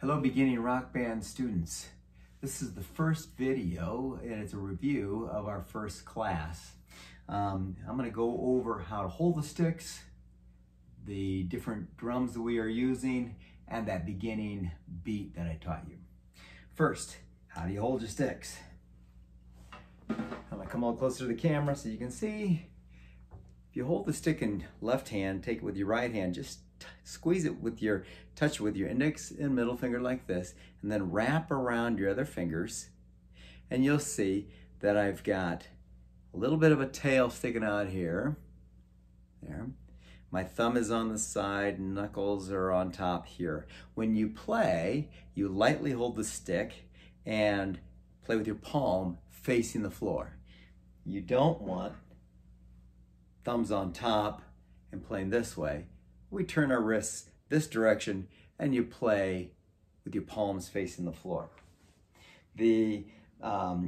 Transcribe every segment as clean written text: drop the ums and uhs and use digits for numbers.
Hello, beginning rock band students. This is the first video and it's a review of our first class. I'm going to go over how to hold the sticks, the different drums that we are using, and that beginning beat that I taught you. First, how do you hold your sticks? I'm going to come a little closer to the camera so you can see. If you hold the stick in left hand, take it with your right hand, just squeeze it with your, touch it with your index and middle finger like this, and then wrap around your other fingers, and you'll see that I've got a little bit of a tail sticking out here. There. My thumb is on the side, knuckles are on top here. When you play, you lightly hold the stick and play with your palm facing the floor. You don't want thumbs on top and playing this way. We turn our wrists this direction and you play with your palms facing the floor. I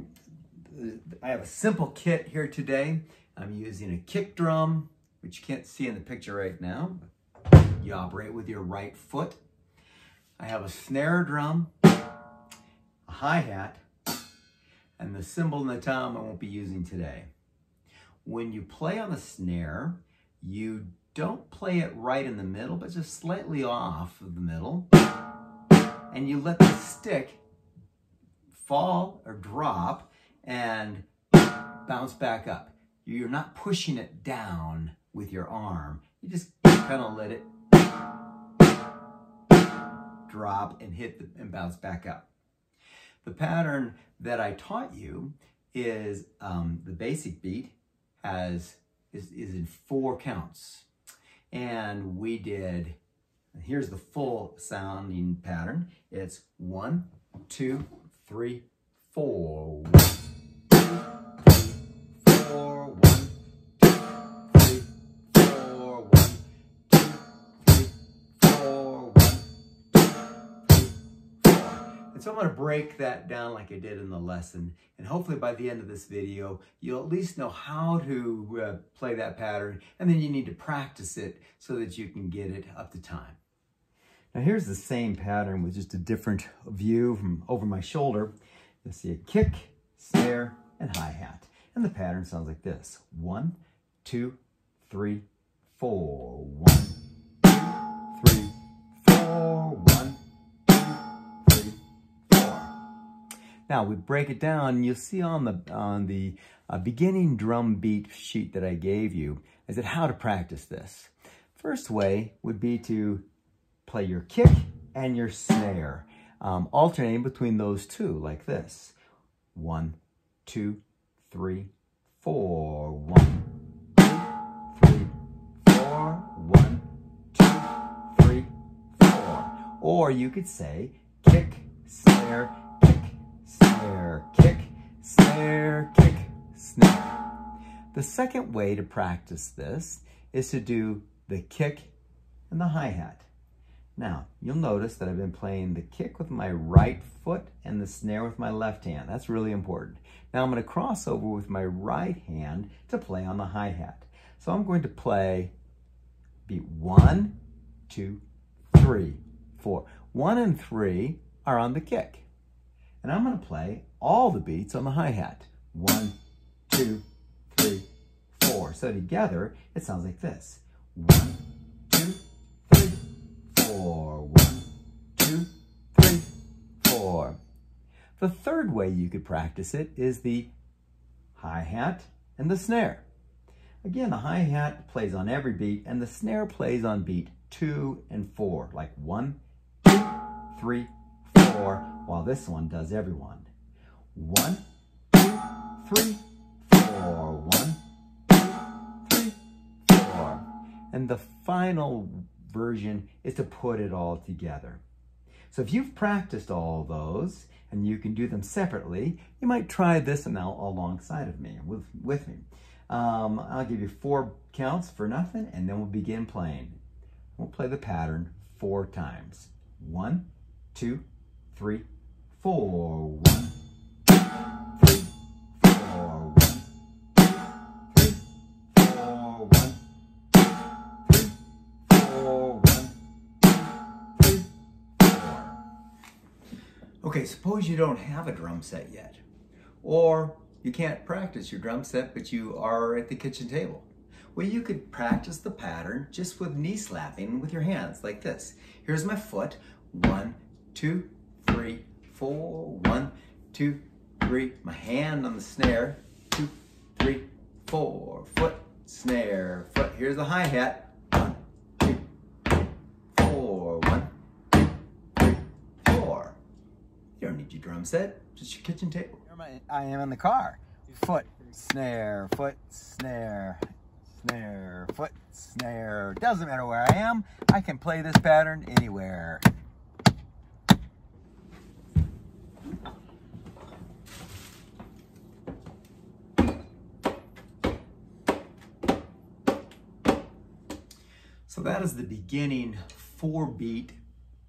have a simple kit here today. I'm using a kick drum, which you can't see in the picture right now. You operate with your right foot. I have a snare drum, a hi-hat, and the cymbal and the tom I won't be using today. When you play on the snare, you don't play it right in the middle, but just slightly off of the middle. And you let the stick fall or drop and bounce back up. You're not pushing it down with your arm. You just kind of let it drop and hit and bounce back up. The pattern that I taught you is the basic beat is in 4 counts. And we did, here's the full sounding pattern. It's 1, 2, 3, 4. 1, 2, 3, 4. 1, 2, 3, 4. 1, 2, 3, 4. 1, 2, 3, 4. And so I'm going to break that down like I did in the lesson. And hopefully by the end of this video, you'll at least know how to play that pattern. And then you need to practice it so that you can get it up to time. Now here's the same pattern with just a different view from over my shoulder. You'll see a kick, snare, and hi-hat. And the pattern sounds like this. 1, 2, 3, 4. 1, 2, 3, 4. 1, 2, 3, 4. Now we break it down. You'll see on the beginning drum beat sheet that I gave you, I said how to practice this. First way would be to play your kick and your snare, alternating between those two like this. 1, 2, 3, 4. 1, 2, 3, 4. 1, 2, 3, 4. Or you could say kick, snare, kick, snare, kick, snare, kick, snare. The second way to practice this is to do the kick and the hi-hat. Now, you'll notice that I've been playing the kick with my right foot and the snare with my left hand. That's really important. Now I'm going to cross over with my right hand to play on the hi-hat. So I'm going to play beat 1, 2, 3, 4. 1 and 3 are on the kick. And I'm going to play all the beats on the hi-hat. 1, 2, 3, 4. So together, it sounds like this. 1, 2, 3, 4. 1, 2, 3, 4. The third way you could practice it is the hi-hat and the snare. Again, the hi-hat plays on every beat, and the snare plays on beat 2 and 4, like 1, 2, 3, 4, while this one does every one. 1, 2, 3, 4. 1, 2, 3, 4. And the final version is to put it all together. So if you've practiced all those and you can do them separately, you might try this now alongside of me, with me. I'll give you 4 counts for nothing, and then we'll begin playing. We'll play the pattern 4 times. 1, 2, 3, 4. 1, 2, 3, 4. 1, 2, 3, 4. 1, 2, 3, 4. 1, 2, 3, 4. Okay, suppose you don't have a drum set yet, or you can't practice your drum set, but you are at the kitchen table. Well, you could practice the pattern just with knee slapping with your hands like this. Here's my foot. 1, 2, 3, 4. 1, 2, 3. My hand on the snare. 2, 3, 4. Foot, snare, foot. Here's the hi-hat. 1, 2, 4. 1, 2, 3, 4. You don't need your drum set, just your kitchen table. I am in the car. Foot, snare, foot, snare, snare, foot, snare. Doesn't matter where I am, I can play this pattern anywhere. So that is the beginning 4-beat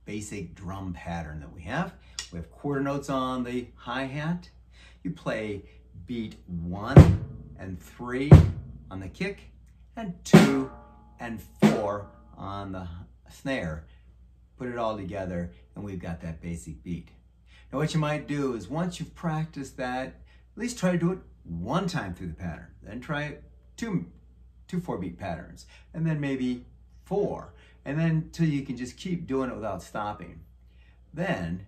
basic drum pattern that we have. We have quarter notes on the hi-hat. You play beat 1 and 3 on the kick, and 2 and 4 on the snare. Put it all together and we've got that basic beat. Now what you might do is once you've practiced that, at least try to do it 1 time through the pattern. Then try two 4-beat patterns, and then maybe 4, and then till you can just keep doing it without stopping. Then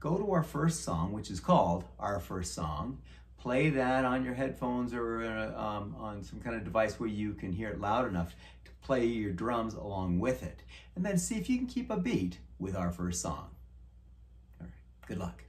go to our first song, which is called Our First Song. Play that on your headphones or on some kind of device where you can hear it loud enough to play your drums along with it. And then see if you can keep a beat with Our First Song. All right, good luck.